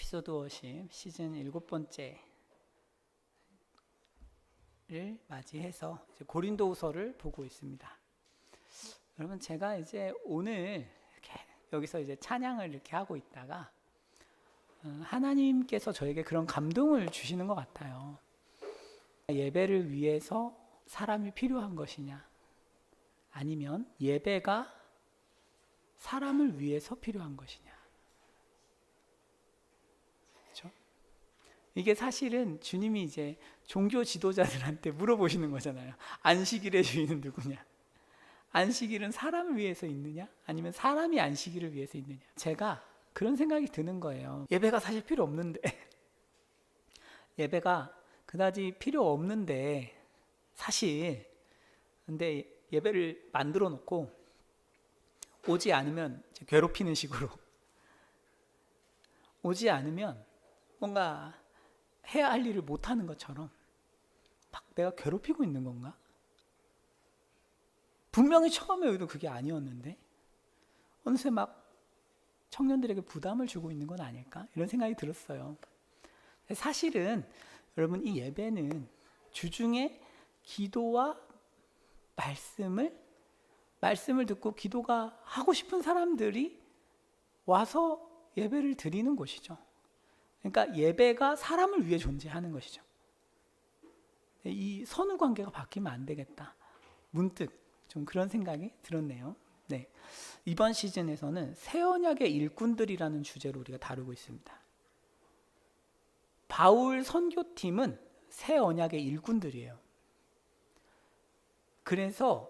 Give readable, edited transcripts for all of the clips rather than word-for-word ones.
에피소드 워십 시즌 7번째를 맞이해서 이제 고린도후서를 보고 있습니다. 여러분, 제가 이제 오늘 이렇게 여기서 이제 찬양을 이렇게 하고 있다가 하나님께서 저에게 그런 감동을 주시는 것 같아요. 예배를 위해서 사람이 필요한 것이냐, 아니면 예배가 사람을 위해서 필요한 것이냐. 그렇죠? 이게 사실은 주님이 이제 종교 지도자들한테 물어보시는 거잖아요. 안식일의 주인은 누구냐? 안식일은 사람을 위해서 있느냐? 아니면 사람이 안식일을 위해서 있느냐? 제가 그런 생각이 드는 거예요. 예배가 사실 필요 없는데 예배가 그다지 필요 없는데 사실 근데 예배를 만들어 놓고 오지 않으면 이제 괴롭히는 식으로 오지 않으면 뭔가 해야 할 일을 못하는 것처럼 막 내가 괴롭히고 있는 건가? 분명히 처음에 의도 그게 아니었는데 어느새 막 청년들에게 부담을 주고 있는 건 아닐까? 이런 생각이 들었어요. 사실은 여러분, 이 예배는 주중에 기도와 말씀을 듣고 기도가 하고 싶은 사람들이 와서 예배를 드리는 곳이죠. 그러니까 예배가 사람을 위해 존재하는 것이죠. 이 선후 관계가 바뀌면 안 되겠다. 문득 좀 그런 생각이 들었네요. 네. 이번 시즌에서는 새 언약의 일꾼들이라는 주제로 우리가 다루고 있습니다. 바울 선교팀은 새 언약의 일꾼들이에요. 그래서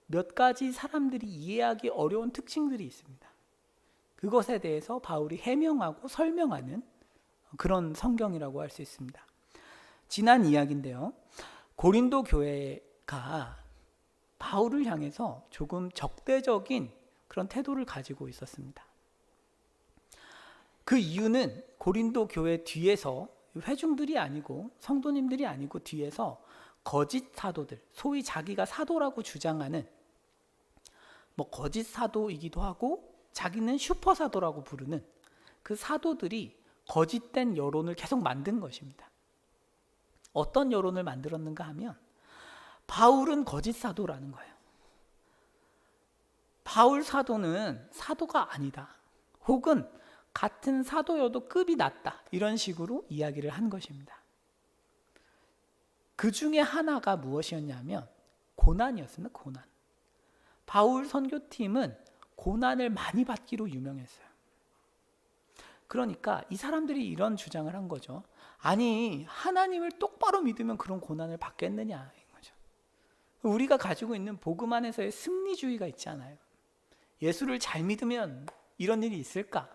몇 가지 사람들이 이해하기 어려운 특징들이 있습니다. 그것에 대해서 바울이 해명하고 설명하는 그런 성경이라고 할 수 있습니다. 지난 이야기인데요. 고린도 교회가 바울을 향해서 조금 적대적인 그런 태도를 가지고 있었습니다. 그 이유는 고린도 교회 뒤에서 회중들이 아니고 성도님들이 아니고 뒤에서 거짓 사도들, 소위 자기가 사도라고 주장하는 거짓 사도이기도 하고 자기는 슈퍼 사도라고 부르는 그 사도들이 거짓된 여론을 계속 만든 것입니다. 어떤 여론을 만들었는가 하면 바울은 거짓 사도라는 거예요. 바울 사도는 사도가 아니다. 혹은 같은 사도여도 급이 낮다. 이런 식으로 이야기를 한 것입니다. 그 중에 하나가 무엇이었냐면 고난이었습니다. 고난. 바울 선교팀은 고난을 많이 받기로 유명했어요. 그러니까 이 사람들이 이런 주장을 한 거죠. 아니, 하나님을 똑바로 믿으면 그런 고난을 받겠느냐. 이거죠. 우리가 가지고 있는 복음 안에서의 승리주의가 있지 않아요. 예수를 잘 믿으면 이런 일이 있을까?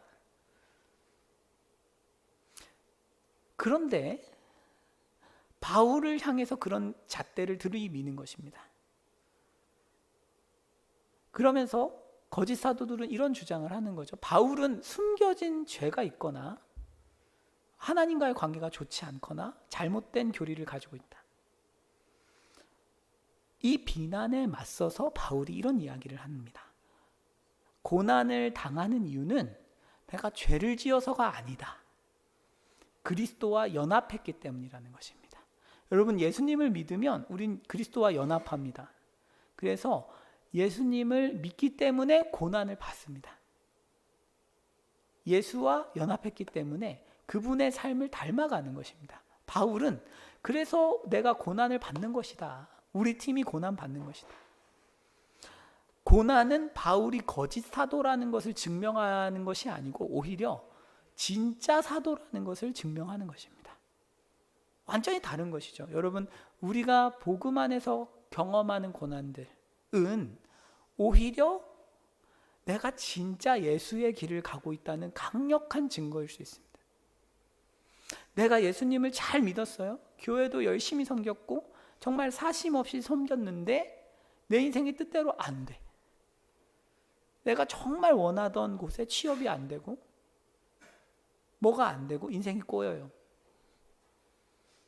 그런데 바울을 향해서 그런 잣대를 들이미는 것입니다. 그러면서 거짓 사도들은 이런 주장을 하는 거죠. 바울은 숨겨진 죄가 있거나 하나님과의 관계가 좋지 않거나 잘못된 교리를 가지고 있다. 이 비난에 맞서서 바울이 이런 이야기를 합니다. 고난을 당하는 이유는 내가 죄를 지어서가 아니다. 그리스도와 연합했기 때문이라는 것입니다. 여러분, 예수님을 믿으면 우린 그리스도와 연합합니다. 그래서 예수님을 믿기 때문에 고난을 받습니다. 예수와 연합했기 때문에 그분의 삶을 닮아가는 것입니다. 바울은 그래서 내가 고난을 받는 것이다. 우리 팀이 고난 받는 것이다. 고난은 바울이 거짓 사도라는 것을 증명하는 것이 아니고 오히려 진짜 사도라는 것을 증명하는 것입니다. 완전히 다른 것이죠. 여러분, 우리가 복음 안에서 경험하는 고난들은 오히려 내가 진짜 예수의 길을 가고 있다는 강력한 증거일 수 있습니다. 내가 예수님을 잘 믿었어요. 교회도 열심히 섬겼고 정말 사심 없이 섬겼는데 내 인생이 뜻대로 안 돼. 내가 정말 원하던 곳에 취업이 안 되고 뭐가 안 되고 인생이 꼬여요.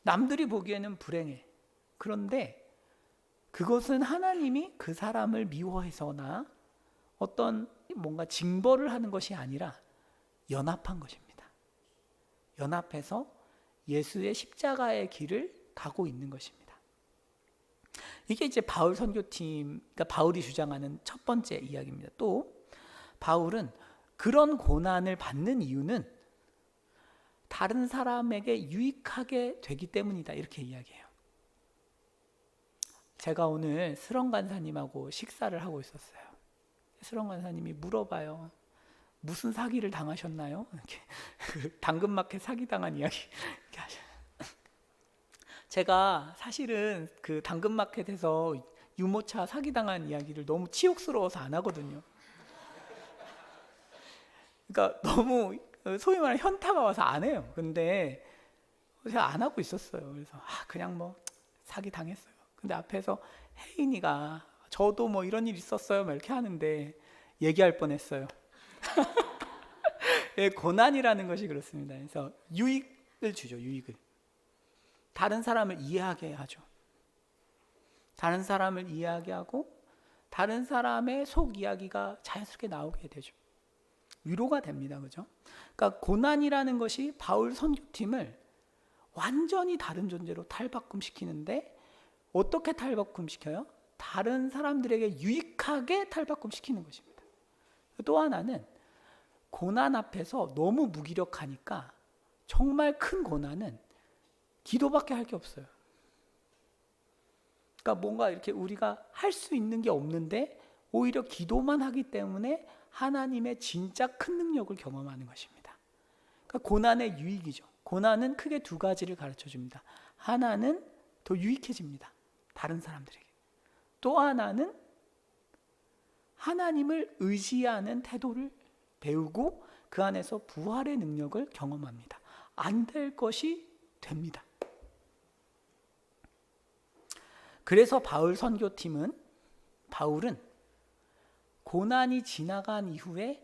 남들이 보기에는 불행해. 그런데 그것은 하나님이 그 사람을 미워해서나 어떤 뭔가 징벌을 하는 것이 아니라 연합한 것입니다. 연합해서 예수의 십자가의 길을 가고 있는 것입니다. 이게 이제 바울 선교팀, 그러니까 바울이 주장하는 첫 번째 이야기입니다. 또 바울은 그런 고난을 받는 이유는 다른 사람에게 유익하게 되기 때문이다, 이렇게 이야기해요. 제가 오늘 스런 간사님하고 식사를 하고 있었어요. 스런 간사님이 물어봐요. 무슨 사기를 당하셨나요? 이렇게 당근마켓 사기당한 이야기 이렇게 하셔요. 제가 사실은 그 당근마켓에서 유모차 사기당한 이야기를 너무 치욕스러워서 안 하거든요. 그러니까 너무 소위 말하는 현타가 와서 안 해요. 근데 제가 안 하고 있었어요. 그래서 그냥 뭐 사기 당했어요. 근데 앞에서 혜인이가 저도 뭐 이런 일 있었어요 막 이렇게 하는데 얘기할 뻔했어요. 예, 고난이라는 것이 그렇습니다. 그래서 유익을 주죠. 유익을. 다른 사람을 이해하게 하죠. 다른 사람을 이해하게 하고 다른 사람의 속 이야기가 자연스럽게 나오게 되죠. 위로가 됩니다. 그죠? 그러니까 고난이라는 것이 바울 선교팀을 완전히 다른 존재로 탈바꿈시키는데 어떻게 탈바꿈시켜요? 다른 사람들에게 유익하게 탈바꿈시키는 것입니다. 또 하나는 고난 앞에서 너무 무기력하니까 정말 큰 고난은 기도밖에 할 게 없어요. 그러니까 뭔가 이렇게 우리가 할 수 있는 게 없는데 오히려 기도만 하기 때문에 하나님의 진짜 큰 능력을 경험하는 것입니다. 그러니까 고난의 유익이죠. 고난은 크게 두 가지를 가르쳐 줍니다. 하나는 더 유익해집니다. 다른 사람들에게. 또 하나는 하나님을 의지하는 태도를 배우고 그 안에서 부활의 능력을 경험합니다. 안 될 것이 됩니다. 그래서 바울 선교팀은 바울은 고난이 지나간 이후에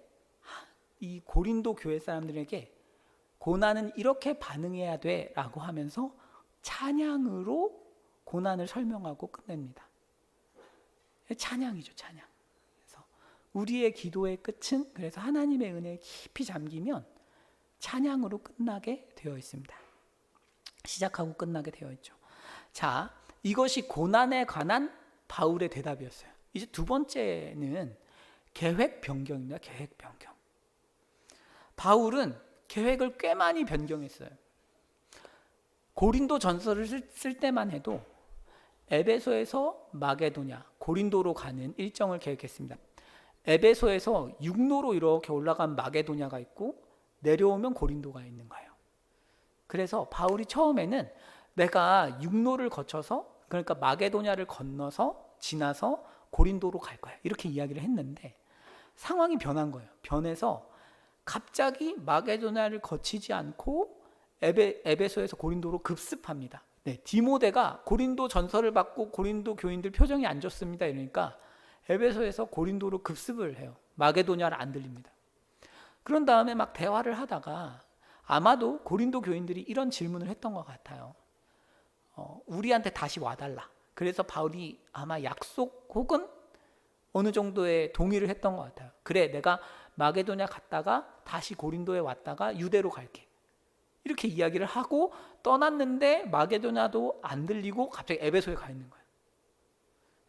이 고린도 교회 사람들에게 고난은 이렇게 반응해야 돼 라고 하면서 찬양으로 고난을 설명하고 끝냅니다. 찬양이죠, 찬양. 그래서 우리의 기도의 끝은 그래서 하나님의 은혜에 깊이 잠기면 찬양으로 끝나게 되어 있습니다. 시작하고 끝나게 되어 있죠. 자, 이것이 고난에 관한 바울의 대답이었어요. 이제 두 번째는 계획 변경입니다. 계획 변경. 바울은 계획을 꽤 많이 변경했어요. 고린도 전서를 쓸 때만 해도 에베소에서 마게도냐, 고린도로 가는 일정을 계획했습니다. 에베소에서 육로로 이렇게 올라간 마게도냐가 있고 내려오면 고린도가 있는 거예요. 그래서 바울이 처음에는 내가 육로를 거쳐서 그러니까 마게도냐를 건너서 지나서 고린도로 갈 거야. 이렇게 이야기를 했는데 상황이 변한 거예요. 변해서 갑자기 마게도냐를 거치지 않고 에베소에서 고린도로 급습합니다. 네, 디모데가 고린도 전서를 받고 고린도 교인들 표정이 안 좋습니다. 이러니까 에베소에서 고린도로 급습을 해요. 마게도냐를 안 들립니다. 그런 다음에 막 대화를 하다가 아마도 고린도 교인들이 이런 질문을 했던 것 같아요. 우리한테 다시 와달라. 그래서 바울이 아마 약속 혹은 어느 정도의 동의를 했던 것 같아요. 그래, 내가 마게도냐 갔다가 다시 고린도에 왔다가 유대로 갈게. 이렇게 이야기를 하고 떠났는데 마게도냐도 안 들리고 갑자기 에베소에 가 있는 거예요.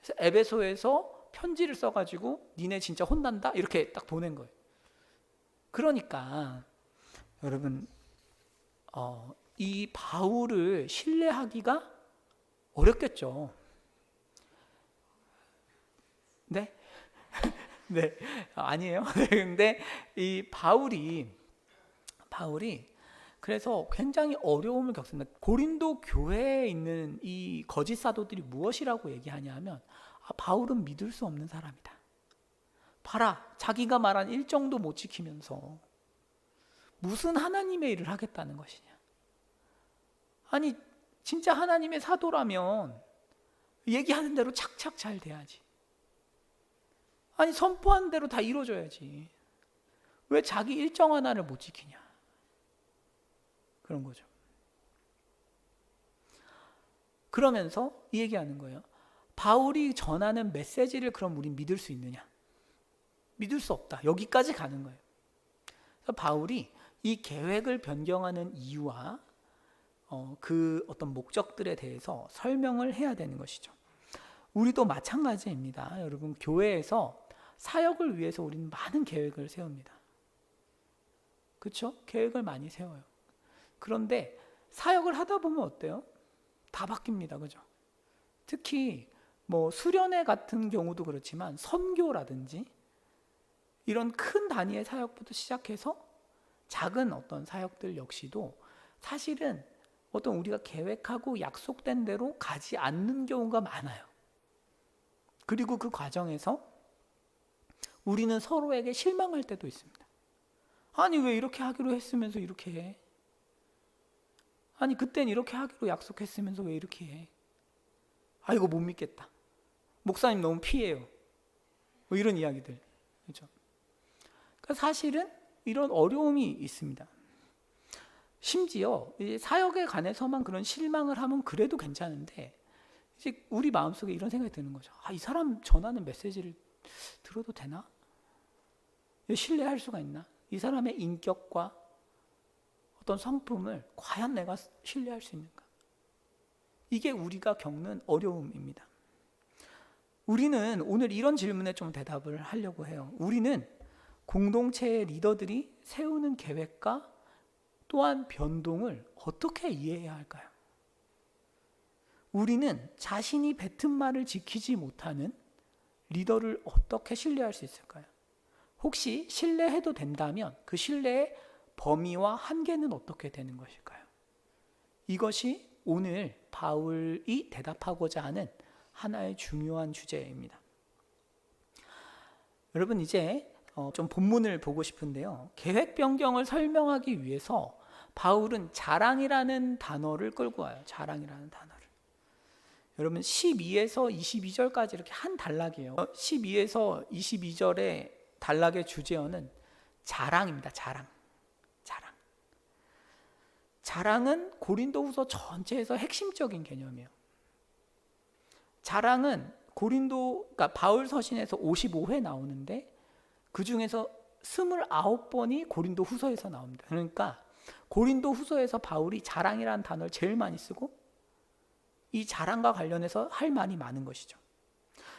그래서 에베소에서 편지를 써가지고 니네 진짜 혼난다? 이렇게 딱 보낸 거예요. 그러니까 여러분 이 바울을 신뢰하기가 어렵겠죠. 네? 네, 아니에요. 근데 이 바울이 그래서 굉장히 어려움을 겪습니다. 고린도 교회에 있는 이 거짓 사도들이 무엇이라고 얘기하냐 하면 바울은 믿을 수 없는 사람이다. 봐라, 자기가 말한 일정도 못 지키면서 무슨 하나님의 일을 하겠다는 것이냐. 아니 진짜 하나님의 사도라면 얘기하는 대로 착착 잘 돼야지. 아니 선포한 대로 다 이루어져야지. 왜 자기 일정 하나를 못 지키냐. 그런 거죠. 그러면서 이 얘기하는 거예요. 바울이 전하는 메시지를 그럼 우린 믿을 수 있느냐? 믿을 수 없다. 여기까지 가는 거예요. 그래서 바울이 이 계획을 변경하는 이유와 그 어떤 목적들에 대해서 설명을 해야 되는 것이죠. 우리도 마찬가지입니다. 여러분, 교회에서 사역을 위해서 우리는 많은 계획을 세웁니다. 그렇죠? 계획을 많이 세워요. 그런데 사역을 하다 보면 어때요? 다 바뀝니다. 그죠? 특히 뭐 수련회 같은 경우도 그렇지만 선교라든지 이런 큰 단위의 사역부터 시작해서 작은 어떤 사역들 역시도 사실은 어떤 우리가 계획하고 약속된 대로 가지 않는 경우가 많아요. 그리고 그 과정에서 우리는 서로에게 실망할 때도 있습니다. 아니, 왜 이렇게 하기로 했으면서 이렇게 해? 아니, 그땐 이렇게 하기로 약속했으면서 왜 이렇게 해? 아, 이거 못 믿겠다. 목사님 너무 피해요. 뭐 이런 이야기들. 그렇죠? 그러니까 사실은 이런 어려움이 있습니다. 심지어 이제 사역에 관해서만 그런 실망을 하면 그래도 괜찮은데, 이제 우리 마음속에 이런 생각이 드는 거죠. 아, 이 사람 전하는 메시지를 들어도 되나? 신뢰할 수가 있나? 이 사람의 인격과 어떤 성품을 과연 내가 신뢰할 수 있는가? 이게 우리가 겪는 어려움입니다. 우리는 오늘 이런 질문에 좀 대답을 하려고 해요. 우리는 공동체의 리더들이 세우는 계획과 또한 변동을 어떻게 이해해야 할까요? 우리는 자신이 뱉은 말을 지키지 못하는 리더를 어떻게 신뢰할 수 있을까요? 혹시 신뢰해도 된다면 그 신뢰의 범위와 한계는 어떻게 되는 것일까요? 이것이 오늘 바울이 대답하고자 하는 하나의 중요한 주제입니다. 여러분, 이제 좀 본문을 보고 싶은데요. 계획 변경을 설명하기 위해서 바울은 자랑이라는 단어를 끌고 와요. 자랑이라는 단어를. 여러분, 12에서 22절까지 이렇게 한 단락이에요. 12에서 22절의 단락의 주제어는 자랑입니다. 자랑. 자랑은 고린도후서 전체에서 핵심적인 개념이에요. 자랑은 그러니까 바울 서신에서 55회 나오는데 그 중에서 29번이 고린도후서에서 나옵니다. 그러니까 고린도후서에서 바울이 자랑이라는 단어를 제일 많이 쓰고 이 자랑과 관련해서 할 말이 많은 것이죠.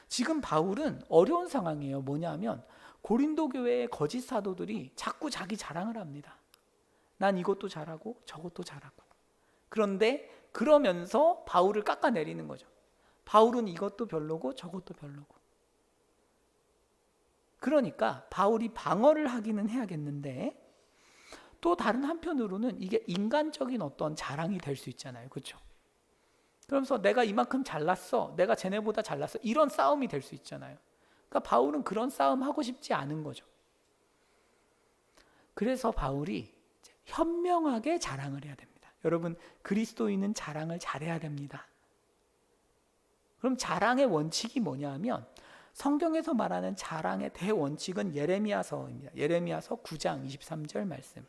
지금 바울은 어려운 상황이에요. 뭐냐면 고린도 교회의 거짓 사도들이 자꾸 자기 자랑을 합니다. 난 이것도 잘하고 저것도 잘하고. 그런데 그러면서 바울을 깎아내리는 거죠. 바울은 이것도 별로고 저것도 별로고. 그러니까 바울이 방어를 하기는 해야겠는데 또 다른 한편으로는 이게 인간적인 어떤 자랑이 될 수 있잖아요. 그렇죠? 그러면서 내가 이만큼 잘났어. 내가 쟤네보다 잘났어. 이런 싸움이 될 수 있잖아요. 그러니까 바울은 그런 싸움 하고 싶지 않은 거죠. 그래서 바울이 현명하게 자랑을 해야 됩니다. 여러분, 그리스도인은 자랑을 잘해야 됩니다. 그럼 자랑의 원칙이 뭐냐면 성경에서 말하는 자랑의 대원칙은 예레미야서입니다. 예레미야서 9장 23절 말씀.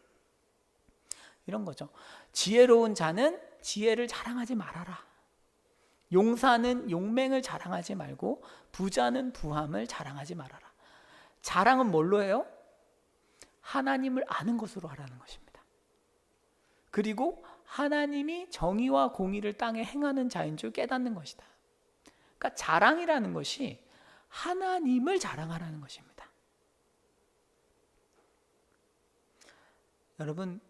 이런 거죠. 지혜로운 자는 지혜를 자랑하지 말아라. 용사는 용맹을 자랑하지 말고 부자는 부함을 자랑하지 말아라. 자랑은 뭘로 해요? 하나님을 아는 것으로 하라는 것입니다. 그리고 하나님이 정의와 공의를 땅에 행하는 자인 줄 깨닫는 것이다. 그러니까 자랑이라는 것이 하나님을 자랑하라는 것입니다. 여러분,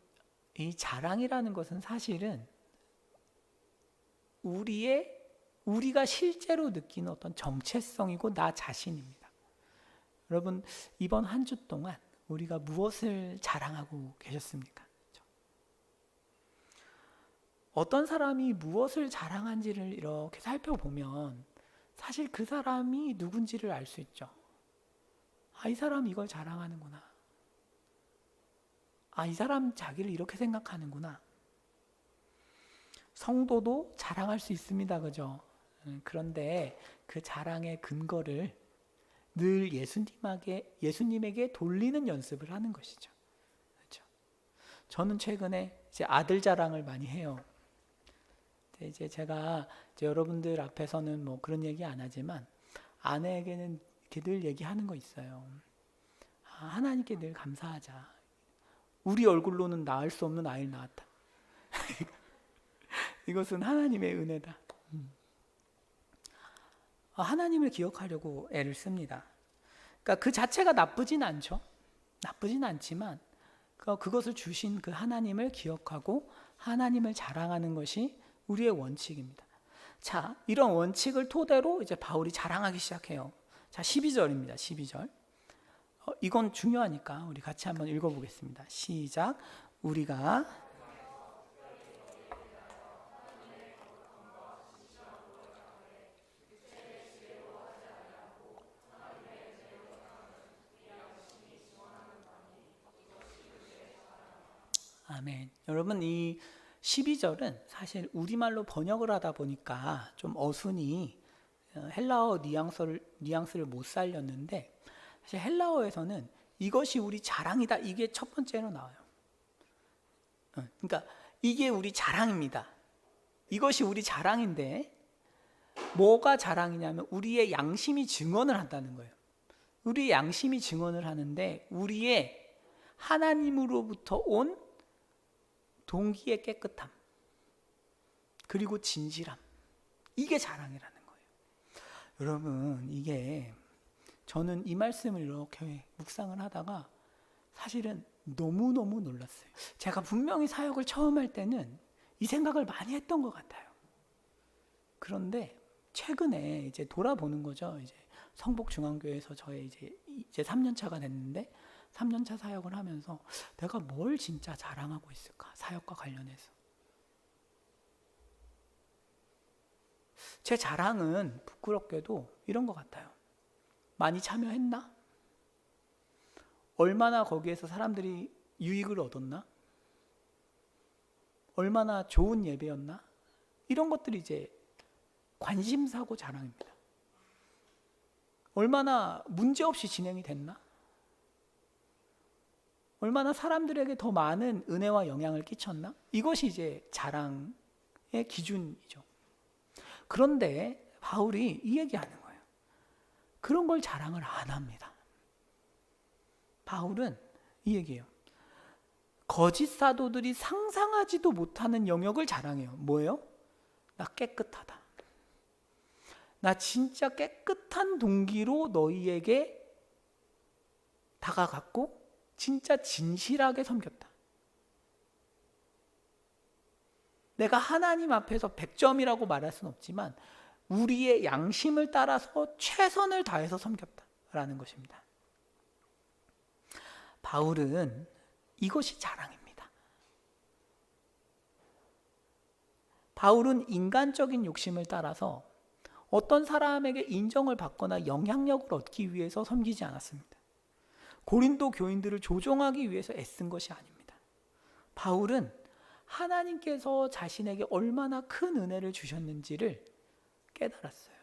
이 자랑이라는 것은 사실은 우리가 실제로 느끼는 어떤 정체성이고 나 자신입니다. 여러분, 이번 한 주 동안 우리가 무엇을 자랑하고 계셨습니까? 어떤 사람이 무엇을 자랑한지를 이렇게 살펴보면 사실 그 사람이 누군지를 알 수 있죠. 아, 이 사람 이걸 자랑하는구나. 아, 이 사람 자기를 이렇게 생각하는구나. 성도도 자랑할 수 있습니다. 그죠? 그런데 그 자랑의 근거를 늘 예수님에게 돌리는 연습을 하는 것이죠. 그렇죠? 저는 최근에 이제 아들 자랑을 많이 해요. 이제 제가 여러분들 앞에서는 뭐 그런 얘기 안 하지만 아내에게는 이렇게 늘 얘기하는 거 있어요. 하나님께 늘 감사하자. 우리 얼굴로는 낳을 수 없는 아이를 낳았다. 이것은 하나님의 은혜다. 하나님을 기억하려고 애를 씁니다. 그러니까 그 자체가 나쁘진 않죠. 나쁘진 않지만 그것을 주신 그 하나님을 기억하고 하나님을 자랑하는 것이 우리의 원칙입니다. 자, 이런 원칙을 토대로 이제 바울이 자랑하기 시작해요. 자, 12절입니다. 12절. 이건 중요하니까 우리 같이 한번 읽어보겠습니다. 시작. 우리가 아멘. 여러분, 이 12절은 사실 우리말로 번역을 하다 보니까 좀 어순이 헬라어 뉘앙스를 못 살렸는데, 사실 헬라어에서는 이것이 우리 자랑이다, 이게 첫 번째로 나와요. 그러니까 이게 우리 자랑입니다. 이것이 우리 자랑인데, 뭐가 자랑이냐면 우리의 양심이 증언을 한다는 거예요. 우리의 양심이 증언을 하는데, 우리의 하나님으로부터 온 동기의 깨끗함, 그리고 진실함, 이게 자랑이라는 거예요. 여러분, 이게 저는 이 말씀을 이렇게 묵상을 하다가 사실은 너무너무 놀랐어요. 제가 분명히 사역을 처음 할 때는 이 생각을 많이 했던 것 같아요. 그런데 최근에 이제 돌아보는 거죠. 이제 성복중앙교회에서 저의 이제 3년 차가 됐는데, 3년차 사역을 하면서 내가 뭘 진짜 자랑하고 있을까? 사역과 관련해서. 제 자랑은 부끄럽게도 이런 것 같아요. 많이 참여했나? 얼마나 거기에서 사람들이 유익을 얻었나? 얼마나 좋은 예배였나? 이런 것들이 이제 관심사고 자랑입니다. 얼마나 문제없이 진행이 됐나? 얼마나 사람들에게 더 많은 은혜와 영향을 끼쳤나? 이것이 이제 자랑의 기준이죠. 그런데 바울이 이 얘기하는 거예요. 그런 걸 자랑을 안 합니다. 바울은 이 얘기예요. 거짓 사도들이 상상하지도 못하는 영역을 자랑해요. 뭐예요? 나 깨끗하다. 나 진짜 깨끗한 동기로 너희에게 다가갔고 진짜 진실하게 섬겼다. 내가 하나님 앞에서 100점이라고 말할 수는 없지만 우리의 양심을 따라서 최선을 다해서 섬겼다라는 것입니다. 바울은 이것이 자랑입니다. 바울은 인간적인 욕심을 따라서 어떤 사람에게 인정을 받거나 영향력을 얻기 위해서 섬기지 않았습니다. 고린도 교인들을 조종하기 위해서 애쓴 것이 아닙니다. 바울은 하나님께서 자신에게 얼마나 큰 은혜를 주셨는지를 깨달았어요.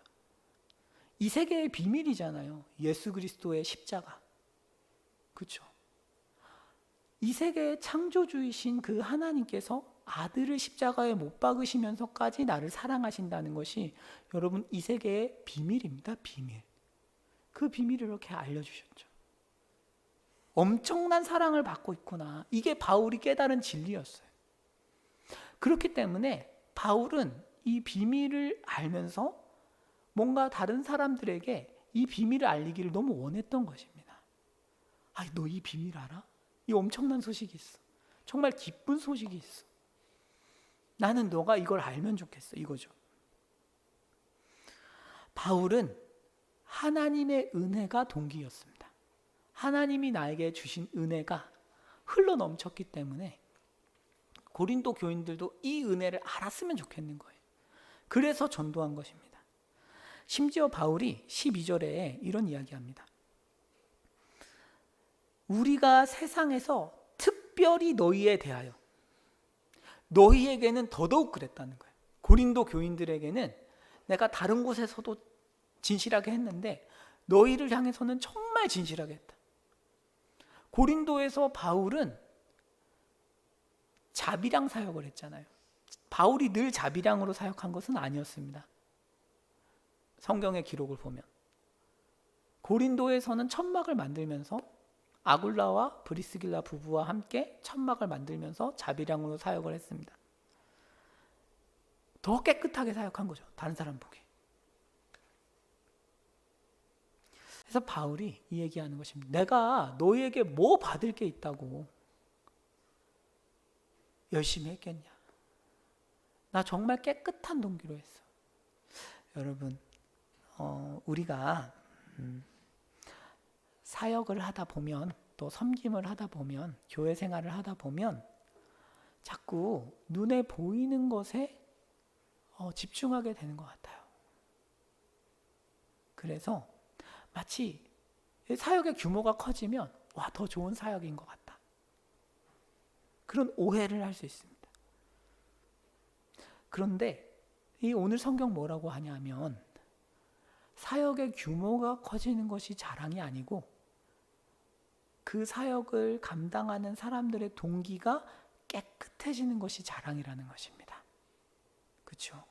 이 세계의 비밀이잖아요. 예수 그리스도의 십자가. 그렇죠? 이 세계의 창조주이신 그 하나님께서 아들을 십자가에 못 박으시면서까지 나를 사랑하신다는 것이 여러분 이 세계의 비밀입니다. 비밀. 그 비밀을 이렇게 알려주셨죠. 엄청난 사랑을 받고 있구나. 이게 바울이 깨달은 진리였어요. 그렇기 때문에 바울은 이 비밀을 알면서 뭔가 다른 사람들에게 이 비밀을 알리기를 너무 원했던 것입니다. 너 이 비밀 알아? 이 엄청난 소식이 있어. 정말 기쁜 소식이 있어. 나는 너가 이걸 알면 좋겠어. 이거죠. 바울은 하나님의 은혜가 동기였습니다. 하나님이 나에게 주신 은혜가 흘러 넘쳤기 때문에 고린도 교인들도 이 은혜를 알았으면 좋겠는 거예요. 그래서 전도한 것입니다. 심지어 바울이 12절에 이런 이야기합니다. 우리가 세상에서 특별히 너희에 대하여, 너희에게는 더더욱 그랬다는 거예요. 고린도 교인들에게는 내가 다른 곳에서도 진실하게 했는데 너희를 향해서는 정말 진실하게 했다. 고린도에서 바울은 자비량 사역을 했잖아요. 바울이 늘 자비량으로 사역한 것은 아니었습니다. 성경의 기록을 보면 고린도에서는 천막을 만들면서 아굴라와 브리스길라 부부와 함께 천막을 만들면서 자비량으로 사역을 했습니다. 더 깨끗하게 사역한 거죠. 다른 사람 보기. 그래서 바울이 이 얘기하는 것입니다. 내가 너희에게 뭐 받을 게 있다고 열심히 했겠냐. 나 정말 깨끗한 동기로 했어. 여러분, 우리가 사역을 하다 보면, 또 섬김을 하다 보면, 교회 생활을 하다 보면 자꾸 눈에 보이는 것에 집중하게 되는 것 같아요. 그래서 마치 사역의 규모가 커지면 와, 더 좋은 사역인 것 같다. 그런 오해를 할 수 있습니다. 그런데 이 오늘 성경 뭐라고 하냐면 사역의 규모가 커지는 것이 자랑이 아니고 그 사역을 감당하는 사람들의 동기가 깨끗해지는 것이 자랑이라는 것입니다. 그렇죠?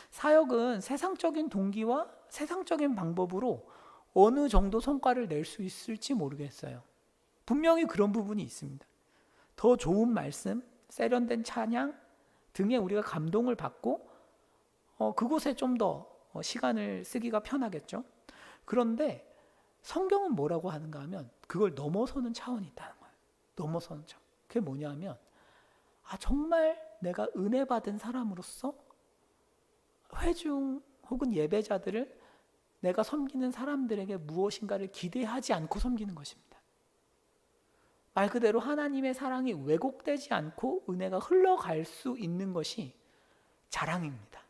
사역은 세상적인 동기와 세상적인 방법으로 어느 정도 성과를 낼 수 있을지 모르겠어요. 분명히 그런 부분이 있습니다. 더 좋은 말씀, 세련된 찬양 등에 우리가 감동을 받고 그곳에 좀 더 시간을 쓰기가 편하겠죠. 그런데 성경은 뭐라고 하는가 하면 그걸 넘어서는 차원이 있다는 거예요. 넘어서는 차원. 그게 뭐냐면 정말 내가 은혜 받은 사람으로서 회중 혹은 예배자들을 내가 섬기는 사람들에게 무엇인가를 기대하지 않고 섬기는 것입니다. 말 그대로 하나님의 사랑이 왜곡되지 않고 은혜가 흘러갈 수 있는 것이 자랑입니다.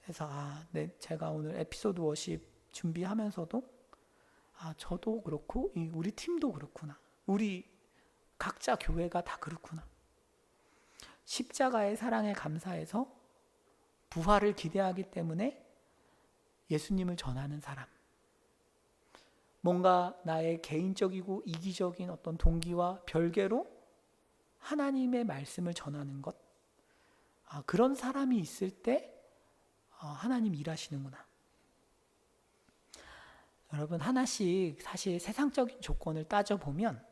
그래서 제가 오늘 에피소드 워십 준비하면서도 저도 그렇고 우리 팀도 그렇구나. 우리 각자 교회가 다 그렇구나. 십자가의 사랑에 감사해서 부활을 기대하기 때문에 예수님을 전하는 사람. 뭔가 나의 개인적이고 이기적인 어떤 동기와 별개로 하나님의 말씀을 전하는 것. 그런 사람이 있을 때 하나님 일하시는구나. 여러분, 하나씩 사실 세상적인 조건을 따져보면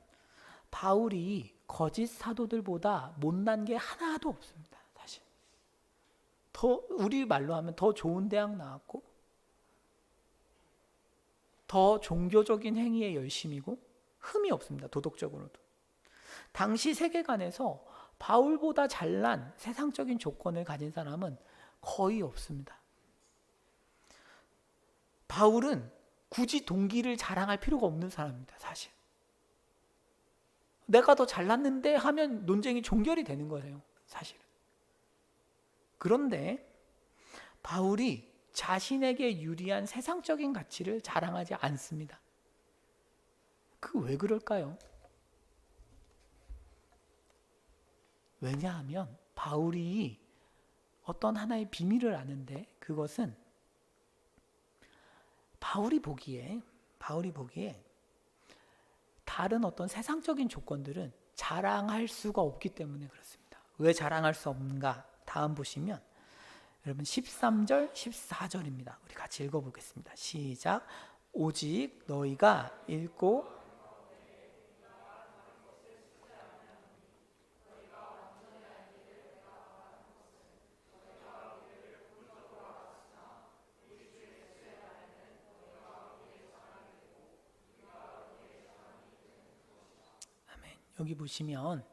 바울이 거짓 사도들보다 못난 게 하나도 없습니다. 사실 우리 말로 하면 더 좋은 대학 나왔고 더 종교적인 행위에 열심이고 흠이 없습니다. 도덕적으로도. 당시 세계관에서 바울보다 잘난 세상적인 조건을 가진 사람은 거의 없습니다. 바울은 굳이 동기를 자랑할 필요가 없는 사람입니다. 사실 내가 더 잘났는데 하면 논쟁이 종결이 되는 거예요. 사실은. 그런데 바울이 자신에게 유리한 세상적인 가치를 자랑하지 않습니다. 왜 그럴까요? 왜냐하면 바울이 어떤 하나의 비밀을 아는데 그것은 바울이 보기에 다른 어떤 세상적인 조건들은 자랑할 수가 없기 때문에 그렇습니다. 왜 자랑할 수 없는가? 다음 보시면 여러분 13절, 14절입니다. 우리 같이 읽어보겠습니다. 시작. 오직 너희가 읽고 여기 보시면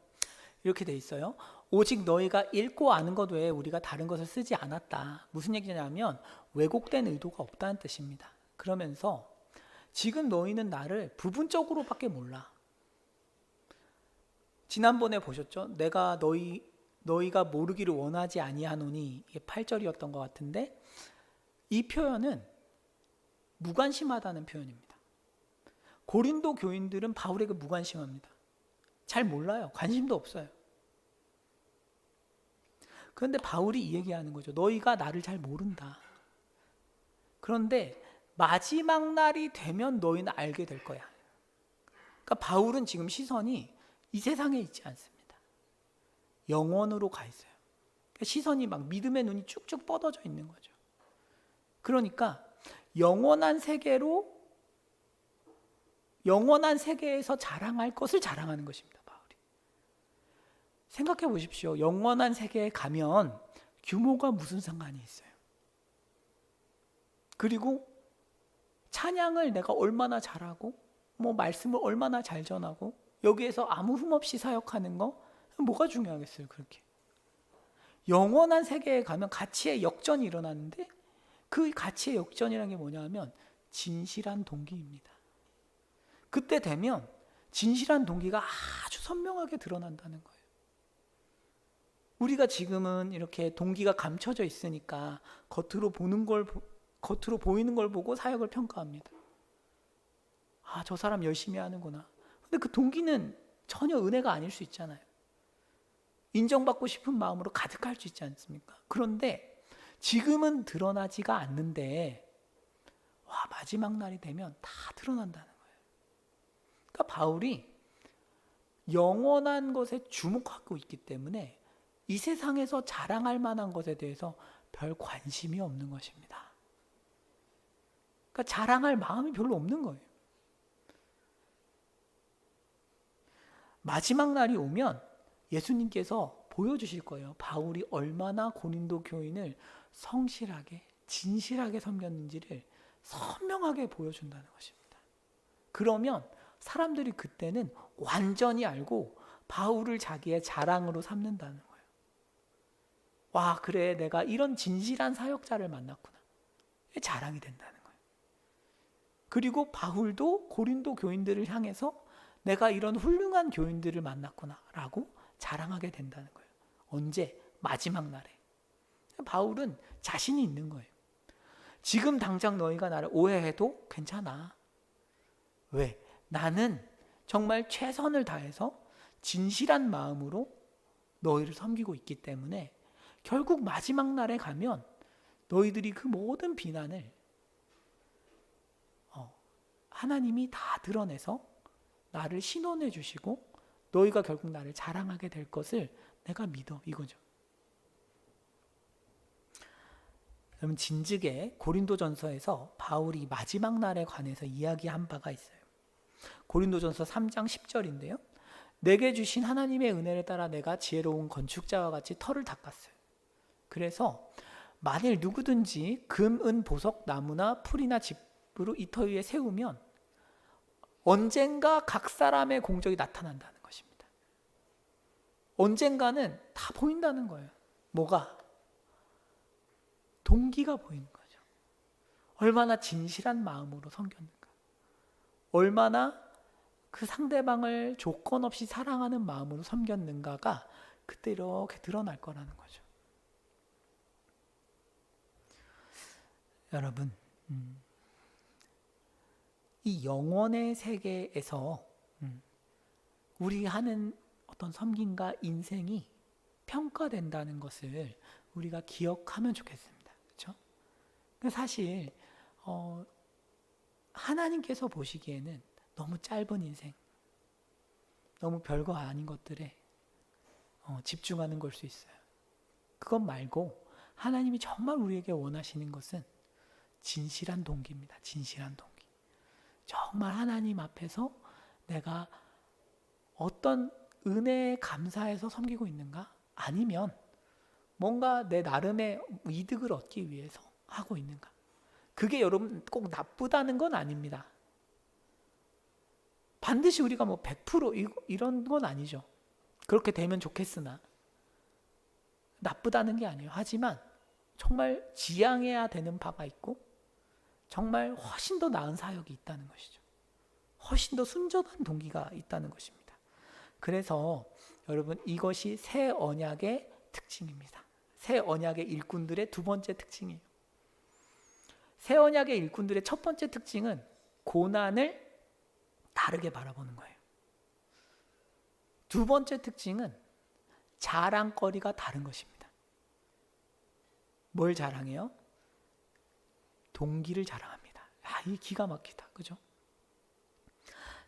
이렇게 돼 있어요. 오직 너희가 읽고 아는 것 외에 우리가 다른 것을 쓰지 않았다. 무슨 얘기냐면 왜곡된 의도가 없다는 뜻입니다. 그러면서 지금 너희는 나를 부분적으로밖에 몰라. 지난번에 보셨죠? 내가 너희가 모르기를 원하지 아니하노니, 이게 8절이었던 것 같은데 이 표현은 무관심하다는 표현입니다. 고린도 교인들은 바울에게 무관심합니다. 잘 몰라요. 관심도 없어요. 그런데 바울이 이 얘기하는 거죠. 너희가 나를 잘 모른다. 그런데 마지막 날이 되면 너희는 알게 될 거야. 그러니까 바울은 지금 시선이 이 세상에 있지 않습니다. 영원으로 가 있어요. 그러니까 시선이 막 믿음의 눈이 쭉쭉 뻗어져 있는 거죠. 그러니까 영원한 세계로 영원한 세계에서 자랑할 것을 자랑하는 것입니다. 바울이. 생각해 보십시오. 영원한 세계에 가면 규모가 무슨 상관이 있어요? 그리고 찬양을 내가 얼마나 잘하고 말씀을 얼마나 잘 전하고 여기에서 아무 흠 없이 사역하는 거 뭐가 중요하겠어요? 그렇게. 영원한 세계에 가면 가치의 역전이 일어나는데 그 가치의 역전이라는 게 뭐냐 하면 진실한 동기입니다. 그때 되면 진실한 동기가 아주 선명하게 드러난다는 거예요. 우리가 지금은 이렇게 동기가 감춰져 있으니까 겉으로 보이는 걸 보고 사역을 평가합니다. 저 사람 열심히 하는구나. 근데 그 동기는 전혀 은혜가 아닐 수 있잖아요. 인정받고 싶은 마음으로 가득할 수 있지 않습니까? 그런데 지금은 드러나지가 않는데 마지막 날이 되면 다 드러난다는 거예요. 그러니까 바울이 영원한 것에 주목하고 있기 때문에 이 세상에서 자랑할 만한 것에 대해서 별 관심이 없는 것입니다. 그러니까 자랑할 마음이 별로 없는 거예요. 마지막 날이 오면 예수님께서 보여주실 거예요. 바울이 얼마나 고린도 교인을 성실하게 진실하게 섬겼는지를 선명하게 보여준다는 것입니다. 그러면 사람들이 그때는 완전히 알고 바울을 자기의 자랑으로 삼는다는 거예요. 그래, 내가 이런 진실한 사역자를 만났구나. 자랑이 된다는 거예요. 그리고 바울도 고린도 교인들을 향해서 내가 이런 훌륭한 교인들을 만났구나 라고 자랑하게 된다는 거예요. 언제? 마지막 날에. 바울은 자신이 있는 거예요. 지금 당장 너희가 나를 오해해도 괜찮아. 왜? 나는 정말 최선을 다해서 진실한 마음으로 너희를 섬기고 있기 때문에 결국 마지막 날에 가면 너희들이 그 모든 비난을 하나님이 다 드러내서 나를 신원해 주시고 너희가 결국 나를 자랑하게 될 것을 내가 믿어, 이거죠. 여러분, 진즉에 고린도전서에서 바울이 마지막 날에 관해서 이야기한 바가 있어요. 고린도전서 3장 10절인데요. 내게 주신 하나님의 은혜를 따라 내가 지혜로운 건축자와 같이 터를 닦았어요. 그래서 만일 누구든지 금, 은, 보석, 나무나 풀이나 집으로 이 터 위에 세우면 언젠가 각 사람의 공적이 나타난다는 것입니다. 언젠가는 다 보인다는 거예요. 뭐가? 동기가 보이는 거죠. 얼마나 진실한 마음으로 섬겼는가. 얼마나 그 상대방을 조건 없이 사랑하는 마음으로 섬겼는가가 그때 이렇게 드러날 거라는 거죠. 여러분, 이 영혼의 세계에서 우리 하는 어떤 섬김과 인생이 평가된다는 것을 우리가 기억하면 좋겠습니다. 그렇죠? 사실 하나님께서 보시기에는 너무 짧은 인생, 너무 별거 아닌 것들에 집중하는 걸 수 있어요. 그것 말고 하나님이 정말 우리에게 원하시는 것은 진실한 동기입니다. 진실한 동기. 정말 하나님 앞에서 내가 어떤 은혜에 감사해서 섬기고 있는가? 아니면 뭔가 내 나름의 이득을 얻기 위해서 하고 있는가? 그게 여러분 꼭 나쁘다는 건 아닙니다. 반드시 우리가 100% 이런 건 아니죠. 그렇게 되면 좋겠으나 나쁘다는 게 아니에요. 하지만 정말 지향해야 되는 바가 있고 정말 훨씬 더 나은 사역이 있다는 것이죠. 훨씬 더 순전한 동기가 있다는 것입니다. 그래서 여러분, 이것이 새 언약의 특징입니다. 새 언약의 일꾼들의 두 번째 특징이에요. 새 언약의 일꾼들의 첫 번째 특징은 고난을 다르게 바라보는 거예요. 두 번째 특징은 자랑거리가 다른 것입니다. 뭘 자랑해요? 동기를 자랑합니다. 이 기가 막히다. 그죠?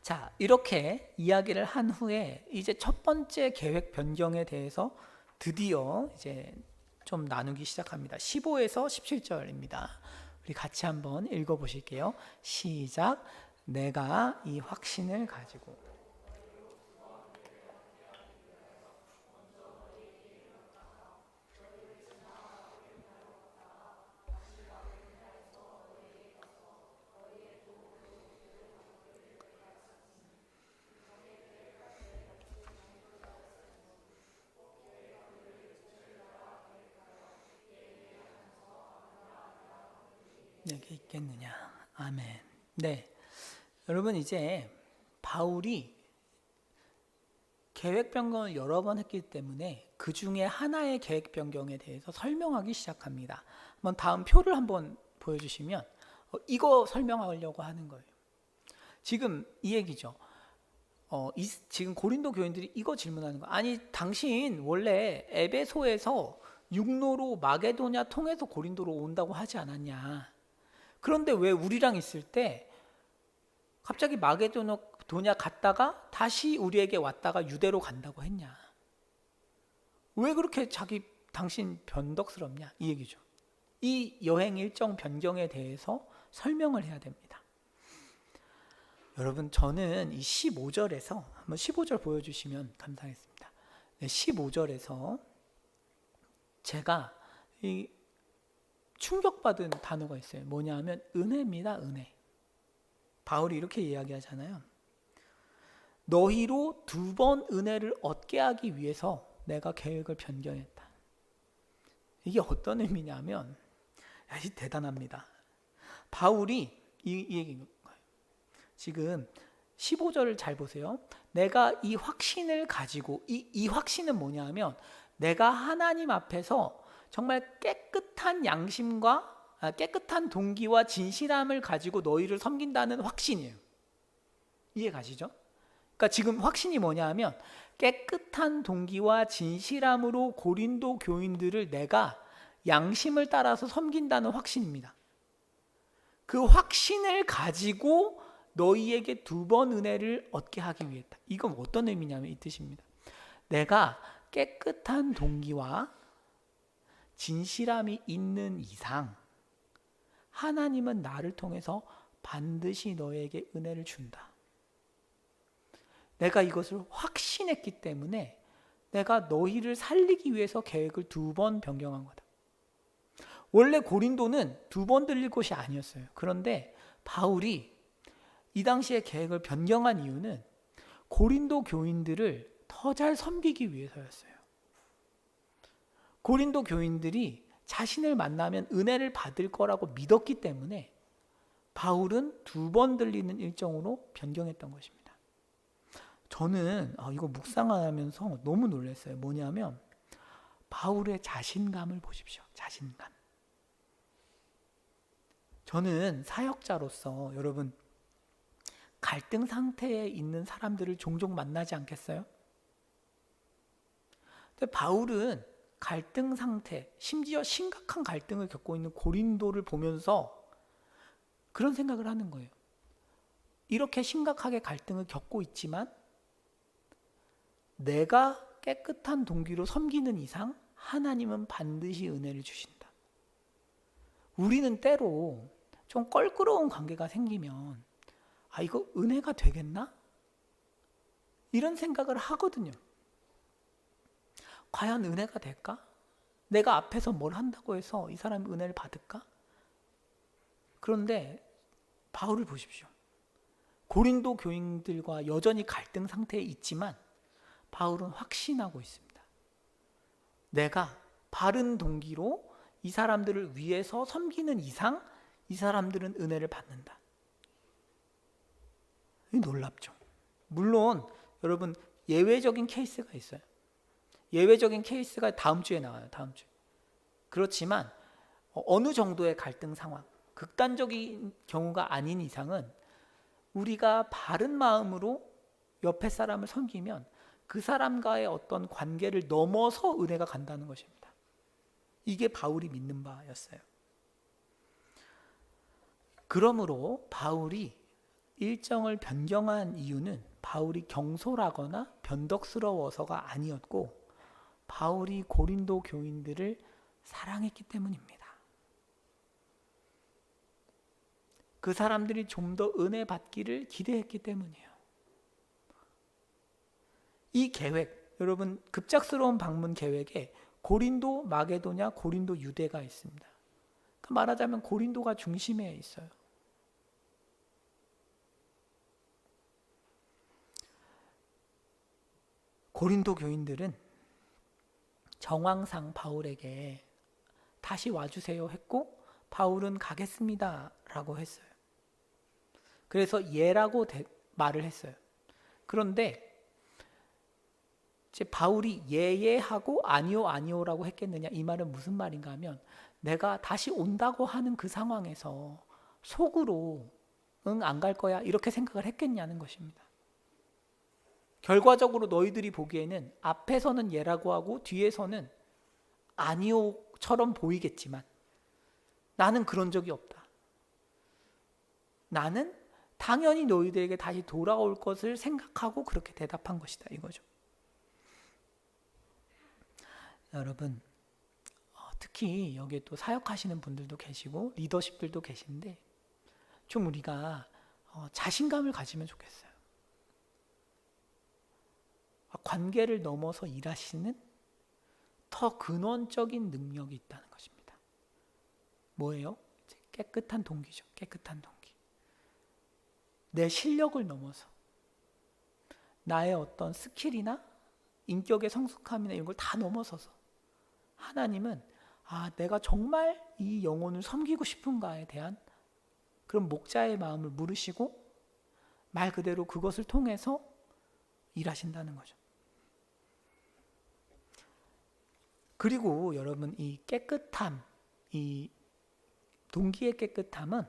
자, 이렇게 이야기를 한 후에 이제 첫 번째 계획 변경에 대해서 드디어 이제 좀 나누기 시작합니다. 15에서 17절입니다. 우리 같이 한번 읽어보실게요. 시작. 내가 이 확신을 가지고. 내게 있겠느냐. 아멘. 네, 여러분 이제 바울이 계획 변경을 여러 번 했기 때문에 그 중에 하나의 계획 변경에 대해서 설명하기 시작합니다. 한번 다음 표를 한번 보여주시면 이거 설명하려고 하는 거예요. 지금 이 얘기죠. 지금 고린도 교인들이 이거 질문하는 거. 아니 당신 원래 에베소에서 육로로 마게도냐 통해서 고린도로 온다고 하지 않았냐. 그런데 왜 우리랑 있을 때 갑자기 마게도냐 갔다가 다시 우리에게 왔다가 유대로 간다고 했냐. 왜 그렇게 당신 변덕스럽냐 이 얘기죠. 이 여행 일정 변경에 대해서 설명을 해야 됩니다. 여러분 저는 이 15절에서 한번 15절 보여주시면 감사하겠습니다. 네, 15절에서 제가 이 충격받은 단어가 있어요. 뭐냐 하면 은혜입니다. 은혜. 바울이 이렇게 이야기하잖아요. 너희로 2번 은혜를 얻게 하기 위해서 내가 계획을 변경했다. 이게 어떤 의미냐면 대단합니다. 바울이 이 얘기인 거예요. 지금 15절을 잘 보세요. 내가 이 확신을 가지고 이 확신은 뭐냐 하면 내가 하나님 앞에서 정말 깨끗한 양심과 깨끗한 동기와 진실함을 가지고 너희를 섬긴다는 확신이에요. 이해 가시죠? 그러니까 지금 확신이 뭐냐 하면 깨끗한 동기와 진실함으로 고린도 교인들을 내가 양심을 따라서 섬긴다는 확신입니다. 그 확신을 가지고 너희에게 2번 은혜를 얻게 하기 위했다. 이건 어떤 의미냐면 이 뜻입니다. 내가 깨끗한 동기와 진실함이 있는 이상 하나님은 나를 통해서 반드시 너에게 은혜를 준다. 내가 이것을 확신했기 때문에 내가 너희를 살리기 위해서 계획을 2번 변경한 거다. 원래 고린도는 2번 들릴 곳이 아니었어요. 그런데 바울이 이 당시에 계획을 변경한 이유는 고린도 교인들을 더 잘 섬기기 위해서였어요. 고린도 교인들이 자신을 만나면 은혜를 받을 거라고 믿었기 때문에 바울은 2번 들리는 일정으로 변경했던 것입니다. 저는 이거 묵상하면서 너무 놀랐어요. 뭐냐면 바울의 자신감을 보십시오. 자신감. 저는 사역자로서 여러분 갈등 상태에 있는 사람들을 종종 만나지 않겠어요? 근데 바울은 갈등 상태, 심지어 심각한 갈등을 겪고 있는 고린도를 보면서 그런 생각을 하는 거예요. 이렇게 심각하게 갈등을 겪고 있지만 내가 깨끗한 동기로 섬기는 이상 하나님은 반드시 은혜를 주신다. 우리는 때로 좀 껄끄러운 관계가 생기면 이거 은혜가 되겠나? 이런 생각을 하거든요. 과연 은혜가 될까? 내가 앞에서 뭘 한다고 해서 이 사람이 은혜를 받을까? 그런데 바울을 보십시오. 고린도 교인들과 여전히 갈등 상태에 있지만 바울은 확신하고 있습니다. 내가 바른 동기로 이 사람들을 위해서 섬기는 이상 이 사람들은 은혜를 받는다. 놀랍죠. 물론 여러분 예외적인 케이스가 있어요. 예외적인 케이스가 다음 주에 나와요. 다음 주에. 그렇지만 어느 정도의 갈등 상황, 극단적인 경우가 아닌 이상은 우리가 바른 마음으로 옆에 사람을 섬기면 그 사람과의 어떤 관계를 넘어서 은혜가 간다는 것입니다. 이게 바울이 믿는 바였어요. 그러므로 바울이 일정을 변경한 이유는 바울이 경솔하거나 변덕스러워서가 아니었고 바울이 고린도 교인들을 사랑했기 때문입니다. 그 사람들이 좀 더 은혜 받기를 기대했기 때문이에요. 이 계획, 여러분 급작스러운 방문 계획에 고린도 마게도냐, 고린도 유대가 있습니다. 그러니까 말하자면 고린도가 중심에 있어요. 고린도 교인들은 정황상 바울에게 다시 와주세요 했고, 바울은 가겠습니다 라고 했어요. 그래서 예라고 말을 했어요. 그런데 이제 바울이 예예하고 아니요 아니요라고 했겠느냐, 이 말은 무슨 말인가 하면, 내가 다시 온다고 하는 그 상황에서 속으로 응 안 갈 거야 이렇게 생각을 했겠냐는 것입니다. 결과적으로 너희들이 보기에는 앞에서는 예라고 하고 뒤에서는 아니요처럼 보이겠지만 나는 그런 적이 없다. 나는 당연히 너희들에게 다시 돌아올 것을 생각하고 그렇게 대답한 것이다 이거죠. 여러분, 특히 여기에 또 사역하시는 분들도 계시고 리더십들도 계신데, 좀 우리가 자신감을 가지면 좋겠어요. 관계를 넘어서 일하시는 더 근원적인 능력이 있다는 것입니다. 뭐예요? 깨끗한 동기죠. 깨끗한 동기. 내 실력을 넘어서 나의 어떤 스킬이나 인격의 성숙함이나 이런 걸 다 넘어서서 하나님은 내가 정말 이 영혼을 섬기고 싶은가에 대한 그런 목자의 마음을 물으시고 말 그대로 그것을 통해서 일하신다는 거죠. 그리고 여러분, 이 깨끗함, 이 동기의 깨끗함은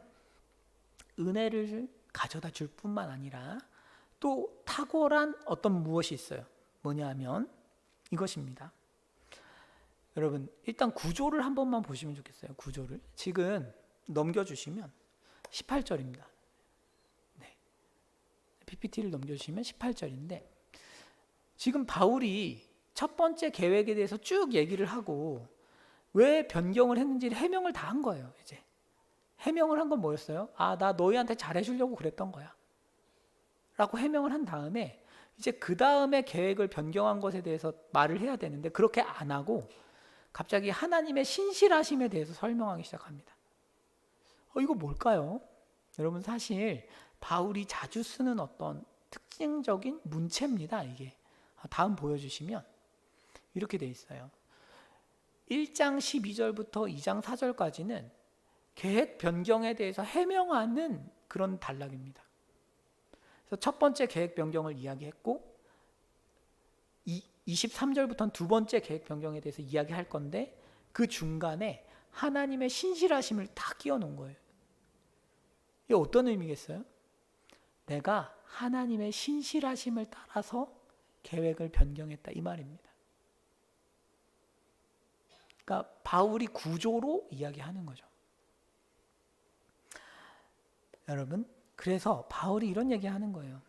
은혜를 가져다 줄 뿐만 아니라 또 탁월한 어떤 무엇이 있어요. 뭐냐면 이것입니다. 여러분, 일단 구조를 한 번만 보시면 좋겠어요. 구조를 지금 넘겨주시면 18절입니다. 네. PPT를 넘겨주시면 18절인데, 지금 바울이 첫 번째 계획에 대해서 쭉 얘기를 하고 왜 변경을 했는지 해명을 다 한 거예요. 이제 해명을 한 건 뭐였어요? 나 너희한테 잘해주려고 그랬던 거야 라고 해명을 한 다음에, 이제 그 다음에 계획을 변경한 것에 대해서 말을 해야 되는데 그렇게 안 하고 갑자기 하나님의 신실하심에 대해서 설명하기 시작합니다. 이거 뭘까요? 여러분, 사실 바울이 자주 쓰는 어떤 특징적인 문체입니다. 이게 다음 보여주시면 이렇게 돼 있어요. 1장 12절부터 2장 4절까지는 계획 변경에 대해서 해명하는 그런 단락입니다. 그래서 첫 번째 계획 변경을 이야기했고 23절부터는 두 번째 계획 변경에 대해서 이야기할 건데, 그 중간에 하나님의 신실하심을 다 끼워 놓은 거예요. 이게 어떤 의미겠어요? 내가 하나님의 신실하심을 따라서 계획을 변경했다 이 말입니다. 그러니까 바울이 구조로 이야기하는 거죠. 여러분, 그래서 바울이 이런 얘기하는 거예요.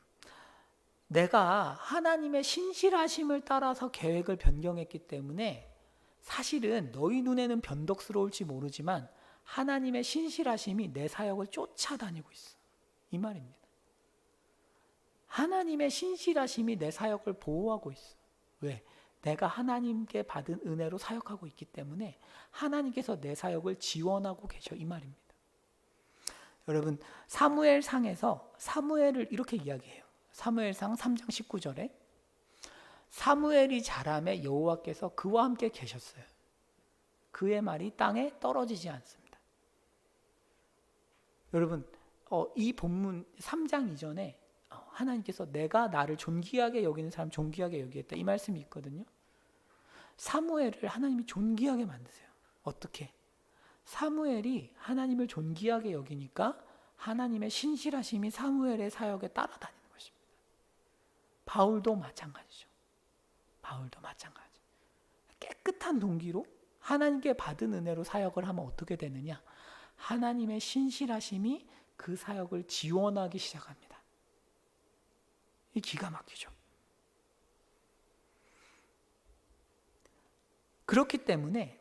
내가 하나님의 신실하심을 따라서 계획을 변경했기 때문에 사실은 너희 눈에는 변덕스러울지 모르지만 하나님의 신실하심이 내 사역을 쫓아다니고 있어 이 말입니다. 하나님의 신실하심이 내 사역을 보호하고 있어. 왜? 내가 하나님께 받은 은혜로 사역하고 있기 때문에 하나님께서 내 사역을 지원하고 계셔 이 말입니다. 여러분, 사무엘상에서 사무엘을 이렇게 이야기해요. 사무엘상 3장 19절에 사무엘이 자라매 여호와께서 그와 함께 계셨어요. 그의 말이 땅에 떨어지지 않습니다. 여러분, 이 본문 3장 이전에 하나님께서 내가 나를 존귀하게 여기는 사람 존귀하게 여기겠다 이 말씀이 있거든요. 사무엘을 하나님이 존귀하게 만드세요. 어떻게? 사무엘이 하나님을 존귀하게 여기니까 하나님의 신실하심이 사무엘의 사역에 따라다니는 것입니다. 바울도 마찬가지죠. 바울도 마찬가지. 깨끗한 동기로 하나님께 받은 은혜로 사역을 하면 어떻게 되느냐? 하나님의 신실하심이 그 사역을 지원하기 시작합니다. 이 기가 막히죠. 그렇기 때문에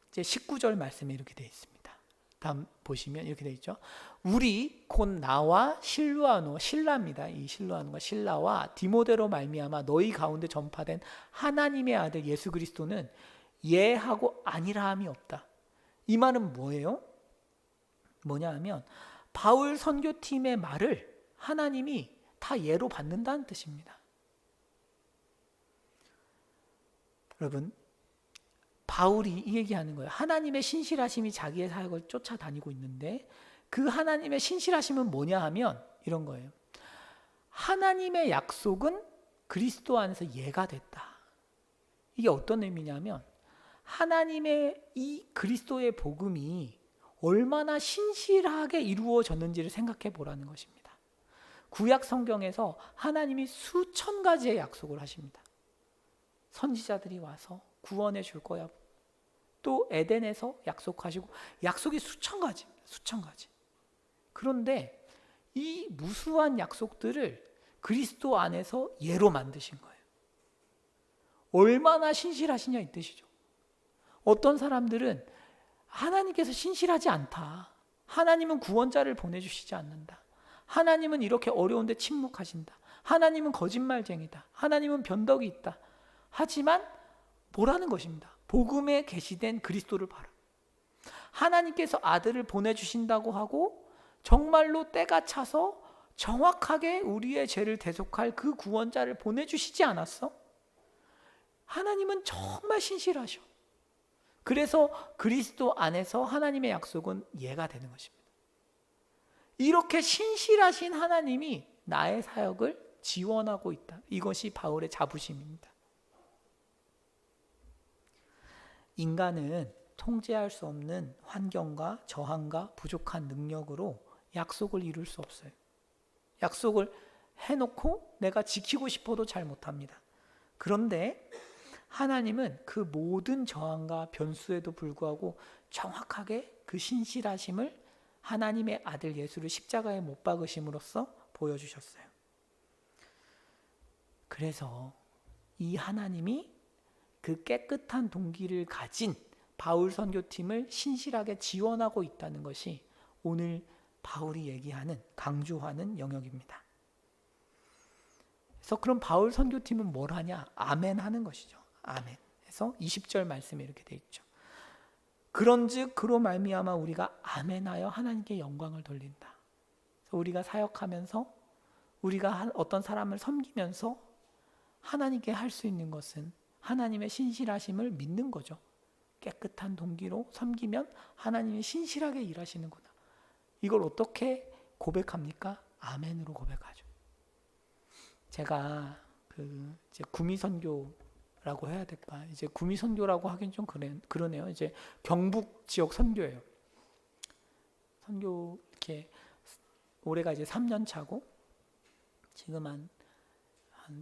이제 19절 말씀에 이렇게 되어 있습니다. 다음 보시면 이렇게 되어 있죠. 우리 곧 나와 실루아노, 신라입니다. 이 실루아노가 신라와 디모데로 말미암아 너희 가운데 전파된 하나님의 아들 예수 그리스도는 예하고 아니라함이 없다. 이 말은 뭐예요? 뭐냐 하면 바울 선교팀의 말을 하나님이 다 예로 받는다는 뜻입니다. 여러분, 바울이 이 얘기하는 거예요. 하나님의 신실하심이 자기의 사역을 쫓아다니고 있는데 그 하나님의 신실하심은 뭐냐 하면 이런 거예요. 하나님의 약속은 그리스도 안에서 예가 됐다. 이게 어떤 의미냐면 하나님의 이 그리스도의 복음이 얼마나 신실하게 이루어졌는지를 생각해 보라는 것입니다. 구약 성경에서 하나님이 수천 가지의 약속을 하십니다. 선지자들이 와서 구원해 줄 거야. 또 에덴에서 약속하시고 약속이 수천 가지입니다. 수천 가지. 그런데 이 무수한 약속들을 그리스도 안에서 예로 만드신 거예요. 얼마나 신실하시냐 이 뜻이죠. 어떤 사람들은 하나님께서 신실하지 않다. 하나님은 구원자를 보내주시지 않는다. 하나님은 이렇게 어려운데 침묵하신다. 하나님은 거짓말쟁이다. 하나님은 변덕이 있다. 하지만 뭐라는 것입니다. 복음에 계시된 그리스도를 바라. 하나님께서 아들을 보내주신다고 하고 정말로 때가 차서 정확하게 우리의 죄를 대속할 그 구원자를 보내주시지 않았어? 하나님은 정말 신실하셔. 그래서 그리스도 안에서 하나님의 약속은 예가 되는 것입니다. 이렇게 신실하신 하나님이 나의 사역을 지원하고 있다. 이것이 바울의 자부심입니다. 인간은 통제할 수 없는 환경과 저항과 부족한 능력으로 약속을 이룰 수 없어요. 약속을 해놓고 내가 지키고 싶어도 잘 못합니다. 그런데 하나님은 그 모든 저항과 변수에도 불구하고 정확하게 그 신실하심을 하나님의 아들 예수를 십자가에 못 박으심으로써 보여주셨어요. 그래서 이 하나님이 그 깨끗한 동기를 가진 바울 선교팀을 신실하게 지원하고 있다는 것이 오늘 바울이 얘기하는, 강조하는 영역입니다. 그래서 그럼 바울 선교팀은 뭘 하냐? 아멘 하는 것이죠. 아멘. 그래서 20절 말씀에 이렇게 돼 있죠. 그런즉 그로 말미암아 우리가 아멘하여 하나님께 영광을 돌린다. 그래서 우리가 사역하면서 우리가 어떤 사람을 섬기면서 하나님께 할 수 있는 것은 하나님의 신실하심을 믿는 거죠. 깨끗한 동기로 섬기면 하나님이 신실하게 일하시는구나. 이걸 어떻게 고백합니까? 아멘으로 고백하죠. 제가 이제 구미선교라고 해야 될까? 이제 구미선교라고 하긴 좀 그러네요. 이제 경북 지역 선교예요. 선교 이렇게 올해가 이제 3년 차고 지금 한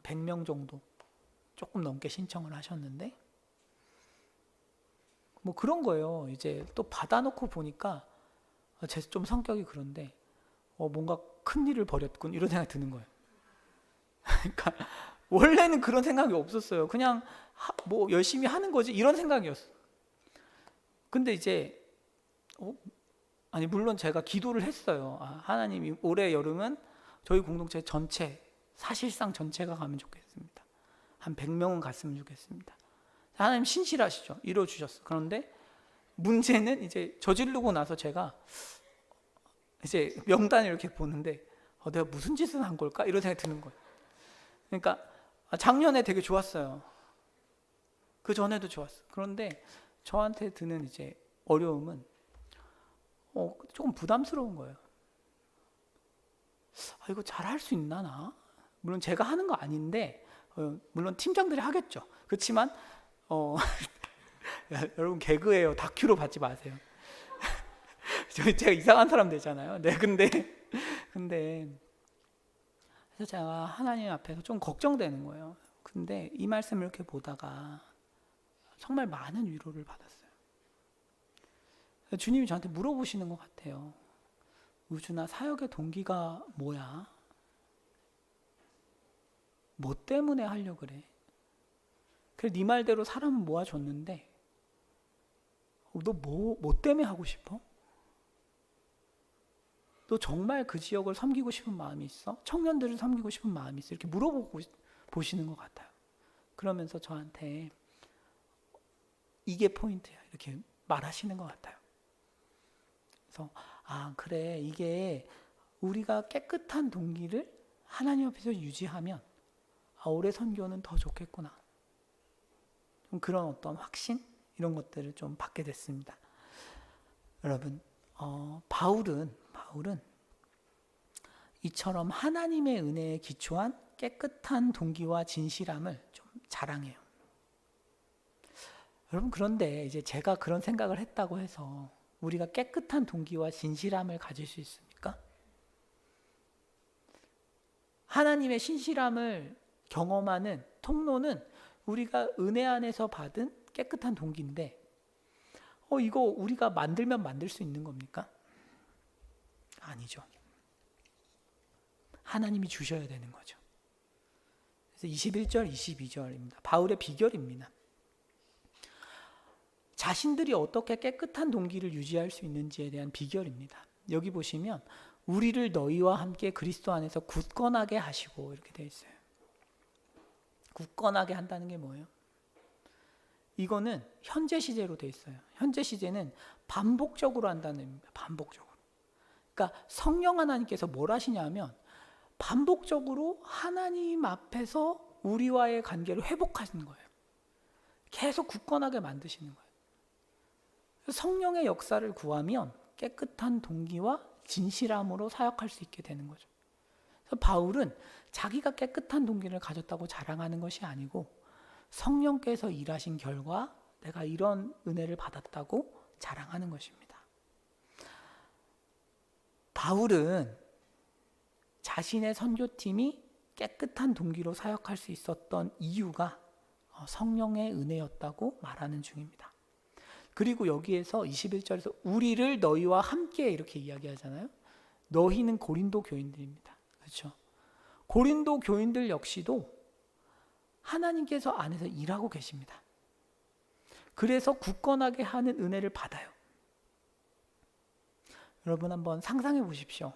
100명 정도 조금 넘게 신청을 하셨는데 뭐 그런 거예요. 이제 또 받아놓고 보니까 제 좀 성격이 그런데 뭔가 큰 일을 벌였군 이런 생각이 드는 거예요. 그러니까 원래는 그런 생각이 없었어요. 그냥 뭐 열심히 하는 거지 이런 생각이었어. 근데 이제 아니 물론 제가 기도를 했어요. 하나님이 올해 여름은 저희 공동체 전체 사실상 전체가 가면 좋겠습니다. 한 100명은 갔으면 좋겠습니다. 하나님 신실하시죠. 이루어주셨어. 그런데 문제는 이제 저지르고 나서 제가 이제 명단을 이렇게 보는데 내가 무슨 짓을 한 걸까? 이런 생각이 드는 거예요. 그러니까 작년에 되게 좋았어요. 그 전에도 좋았어. 그런데 저한테 드는 이제 어려움은 조금 부담스러운 거예요. 이거 잘할 수 있나 나? 물론 제가 하는 거 아닌데 물론 팀장들이 하겠죠. 그렇지만 여러분 개그예요. 다큐로 받지 마세요. 제가 이상한 사람 되잖아요. 네, 근데 그래서 제가 하나님 앞에서 좀 걱정되는 거예요. 근데 이 말씀을 이렇게 보다가 정말 많은 위로를 받았어요. 주님이 저한테 물어보시는 것 같아요. 우준아, 사역의 동기가 뭐야? 뭐 때문에 하려고 그래? 그래, 네 말대로 사람은 모아줬는데 너 뭐 때문에 하고 싶어? 너 정말 그 지역을 섬기고 싶은 마음이 있어? 청년들을 섬기고 싶은 마음이 있어? 이렇게 물어보고 보시는 것 같아요. 그러면서 저한테 이게 포인트야 이렇게 말하시는 것 같아요. 그래서 그래, 이게 우리가 깨끗한 동기를 하나님 앞에서 유지하면 올해 선교는 더 좋겠구나. 좀 그런 어떤 확신 이런 것들을 좀 받게 됐습니다. 여러분, 바울은 이처럼 하나님의 은혜에 기초한 깨끗한 동기와 진실함을 좀 자랑해요. 여러분, 그런데 이제 제가 그런 생각을 했다고 해서 우리가 깨끗한 동기와 진실함을 가질 수 있습니까? 하나님의 신실함을 경험하는 통로는 우리가 은혜 안에서 받은 깨끗한 동기인데 이거 우리가 만들면 만들 수 있는 겁니까? 아니죠. 하나님이 주셔야 되는 거죠. 그래서 21절, 22절입니다. 바울의 비결입니다. 자신들이 어떻게 깨끗한 동기를 유지할 수 있는지에 대한 비결입니다. 여기 보시면 우리를 너희와 함께 그리스도 안에서 굳건하게 하시고 이렇게 되어 있어요. 굳건하게 한다는 게 뭐예요? 이거는 현재 시제로 되어 있어요. 현재 시제는 반복적으로 한다는 의미입니다. 반복적으로. 그러니까 성령 하나님께서 뭘 하시냐면 반복적으로 하나님 앞에서 우리와의 관계를 회복하시는 거예요. 계속 굳건하게 만드시는 거예요. 성령의 역사를 구하면 깨끗한 동기와 진실함으로 사역할 수 있게 되는 거죠. 그래서 바울은 자기가 깨끗한 동기를 가졌다고 자랑하는 것이 아니고 성령께서 일하신 결과 내가 이런 은혜를 받았다고 자랑하는 것입니다. 바울은 자신의 선교팀이 깨끗한 동기로 사역할 수 있었던 이유가 성령의 은혜였다고 말하는 중입니다. 그리고 여기에서 21절에서 우리를 너희와 함께 이렇게 이야기하잖아요. 너희는 고린도 교인들입니다. 그렇죠? 고린도 교인들 역시도 하나님께서 안에서 일하고 계십니다. 그래서 굳건하게 하는 은혜를 받아요. 여러분 한번 상상해 보십시오.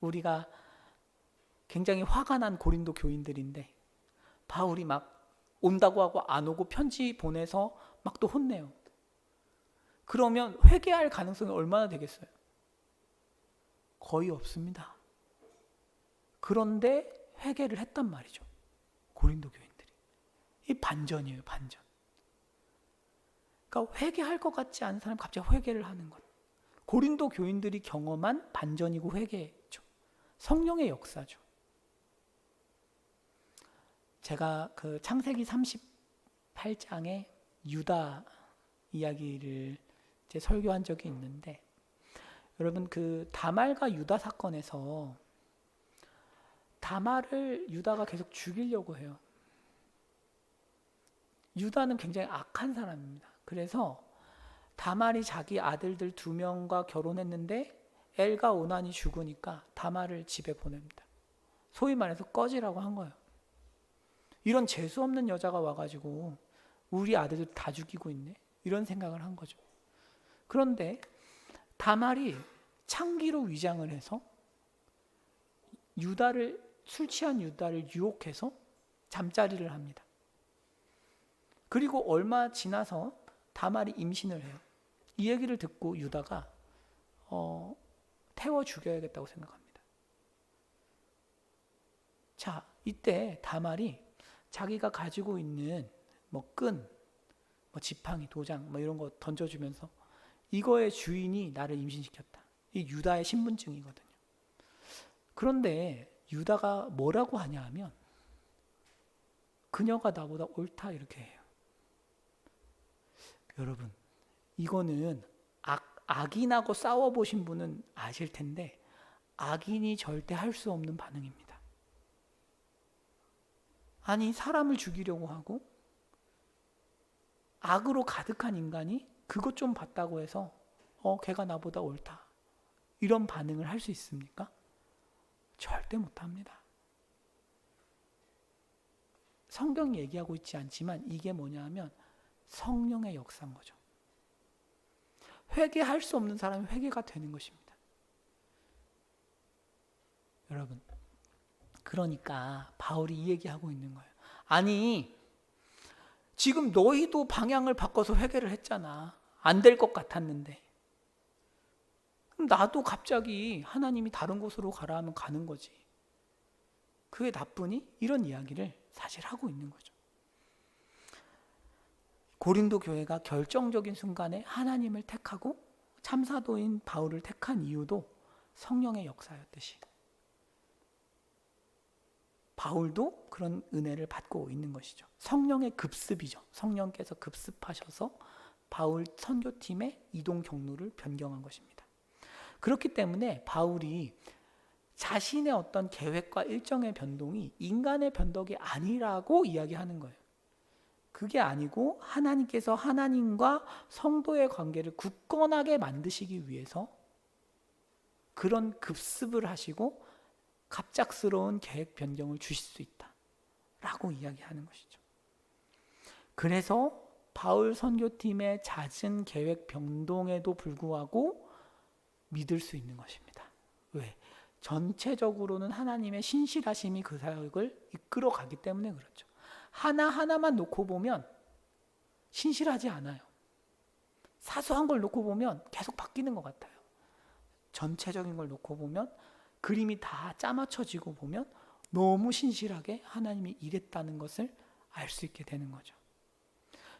우리가 굉장히 화가 난 고린도 교인들인데 바울이 막 온다고 하고 안 오고 편지 보내서 막 또 혼내요. 그러면 회개할 가능성이 얼마나 되겠어요? 거의 없습니다. 그런데 회개를 했단 말이죠. 고린도 교인들이. 이 반전이에요, 반전. 그러니까 회개할 것 같지 않은 사람이 갑자기 회개를 하는 것. 고린도 교인들이 경험한 반전이고 회개죠. 성령의 역사죠. 제가 그 창세기 38장에 유다 이야기를 이제 설교한 적이 있는데 여러분 그 다말과 유다 사건에서 다말을 유다가 계속 죽이려고 해요. 유다는 굉장히 악한 사람입니다. 그래서 다말이 자기 아들들 2명과 결혼했는데 엘과 오난이 죽으니까 다말을 집에 보냅니다. 소위 말해서 꺼지라고 한 거예요. 이런 재수 없는 여자가 와가지고 우리 아들들 다 죽이고 있네. 이런 생각을 한 거죠. 그런데 다말이 창기로 위장을 해서 술 취한 유다를 유혹해서 잠자리를 합니다. 그리고 얼마 지나서 다말이 임신을 해요. 이 얘기를 듣고 유다가 태워 죽여야겠다고 생각합니다. 자, 이때 다말이 자기가 가지고 있는 끈, 지팡이, 도장 이런 거 던져주면서 이거의 주인이 나를 임신시켰다. 이 유다의 신분증이거든요. 그런데 유다가 뭐라고 하냐 하면 그녀가 나보다 옳다 이렇게 해요. 여러분 이거는 악인하고 싸워보신 분은 아실 텐데 악인이 절대 할 수 없는 반응입니다. 아니 사람을 죽이려고 하고 악으로 가득한 인간이 그것 좀 봤다고 해서 걔가 나보다 옳다 이런 반응을 할 수 있습니까? 절대 못합니다. 성경이 얘기하고 있지 않지만 이게 뭐냐 하면 성령의 역사인 거죠. 회개할 수 없는 사람이 회개가 되는 것입니다. 여러분, 그러니까 바울이 이 얘기하고 있는 거예요. 아니, 지금 너희도 방향을 바꿔서 회개를 했잖아. 안 될 것 같았는데. 그럼 나도 갑자기 하나님이 다른 곳으로 가라 하면 가는 거지. 그게 나쁘니? 이런 이야기를 사실 하고 있는 거죠. 고린도 교회가 결정적인 순간에 하나님을 택하고 참사도인 바울을 택한 이유도 성령의 역사였듯이 바울도 그런 은혜를 받고 있는 것이죠. 성령의 급습이죠. 성령께서 급습하셔서 바울 선교팀의 이동 경로를 변경한 것입니다. 그렇기 때문에 바울이 자신의 어떤 계획과 일정의 변동이 인간의 변덕이 아니라고 이야기하는 거예요. 그게 아니고 하나님께서 하나님과 성도의 관계를 굳건하게 만드시기 위해서 그런 급습을 하시고 갑작스러운 계획 변경을 주실 수 있다라고 이야기하는 것이죠. 그래서 바울 선교팀의 잦은 계획 변동에도 불구하고 믿을 수 있는 것입니다. 왜? 전체적으로는 하나님의 신실하심이 그 사역을 이끌어 가기 때문에 그렇죠. 하나하나만 놓고 보면 신실하지 않아요. 사소한 걸 놓고 보면 계속 바뀌는 것 같아요. 전체적인 걸 놓고 보면 그림이 다 짜맞춰지고 보면 너무 신실하게 하나님이 일했다는 것을 알 수 있게 되는 거죠.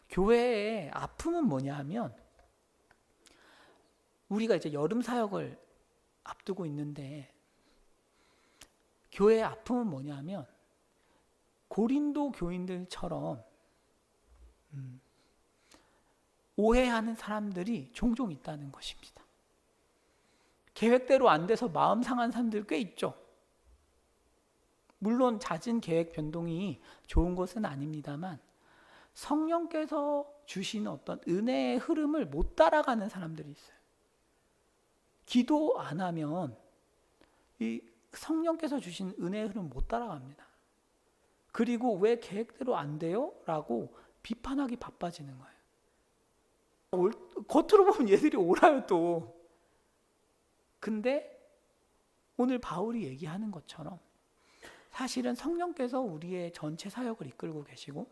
교회의 아픔은 뭐냐 하면 우리가 이제 여름 사역을 앞두고 있는데 교회의 아픔은 뭐냐 하면 고린도 교인들처럼 오해하는 사람들이 종종 있다는 것입니다. 계획대로 안 돼서 마음 상한 사람들 꽤 있죠. 물론 잦은 계획 변동이 좋은 것은 아닙니다만 성령께서 주시는 어떤 은혜의 흐름을 못 따라가는 사람들이 있어요. 기도 안 하면 이 성령께서 주신 은혜의 흐름 못 따라갑니다. 그리고 왜 계획대로 안 돼요? 라고 비판하기 바빠지는 거예요. 겉으로 보면 얘들이 옳아요 또. 근데 오늘 바울이 얘기하는 것처럼 사실은 성령께서 우리의 전체 사역을 이끌고 계시고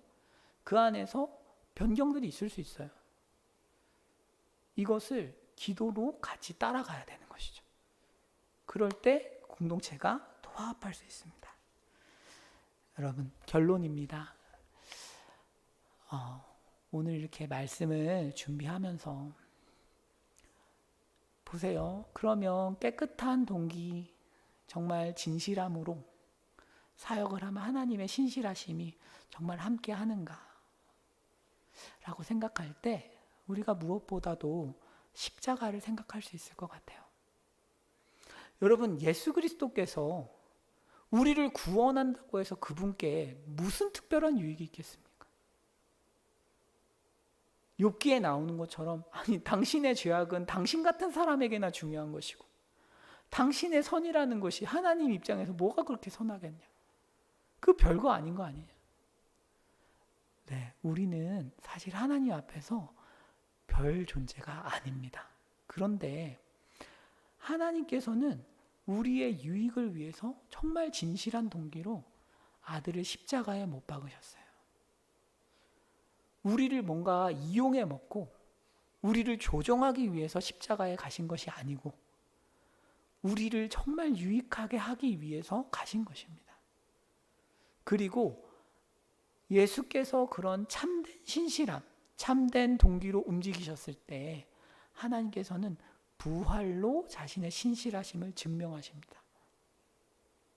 그 안에서 변경들이 있을 수 있어요. 이것을 기도로 같이 따라가야 되는 것이죠. 그럴 때 공동체가 더 화합할 수 있습니다. 여러분, 결론입니다. 오늘 이렇게 말씀을 준비하면서 보세요. 그러면 깨끗한 동기, 정말 진실함으로 사역을 하면 하나님의 신실하심이 정말 함께 하는가? 라고 생각할 때 우리가 무엇보다도 십자가를 생각할 수 있을 것 같아요. 여러분, 예수 그리스도께서 우리를 구원한다고 해서 그분께 무슨 특별한 유익이 있겠습니까? 욥기에 나오는 것처럼 아니 당신의 죄악은 당신 같은 사람에게나 중요한 것이고 당신의 선이라는 것이 하나님 입장에서 뭐가 그렇게 선하겠냐? 그 별거 아닌 거 아니냐? 네, 우리는 사실 하나님 앞에서 별 존재가 아닙니다. 그런데 하나님께서는 우리의 유익을 위해서 정말 진실한 동기로 아들을 십자가에 못 박으셨어요. 우리를 뭔가 이용해 먹고 우리를 조종하기 위해서 십자가에 가신 것이 아니고 우리를 정말 유익하게 하기 위해서 가신 것입니다. 그리고 예수께서 그런 참된 신실함, 참된 동기로 움직이셨을 때 하나님께서는 부활로 자신의 신실하심을 증명하십니다.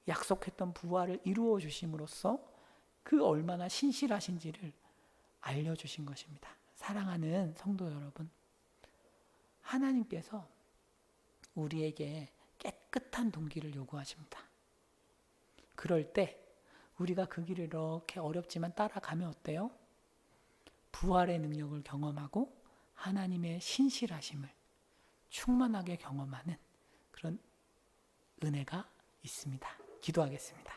약속했던 부활을 이루어 주심으로써 그 얼마나 신실하신지를 알려주신 것입니다. 사랑하는 성도 여러분, 하나님께서 우리에게 깨끗한 동기를 요구하십니다. 그럴 때 우리가 그 길을 이렇게 어렵지만 따라가면 어때요? 부활의 능력을 경험하고 하나님의 신실하심을 충만하게 경험하는 그런 은혜가 있습니다. 기도하겠습니다.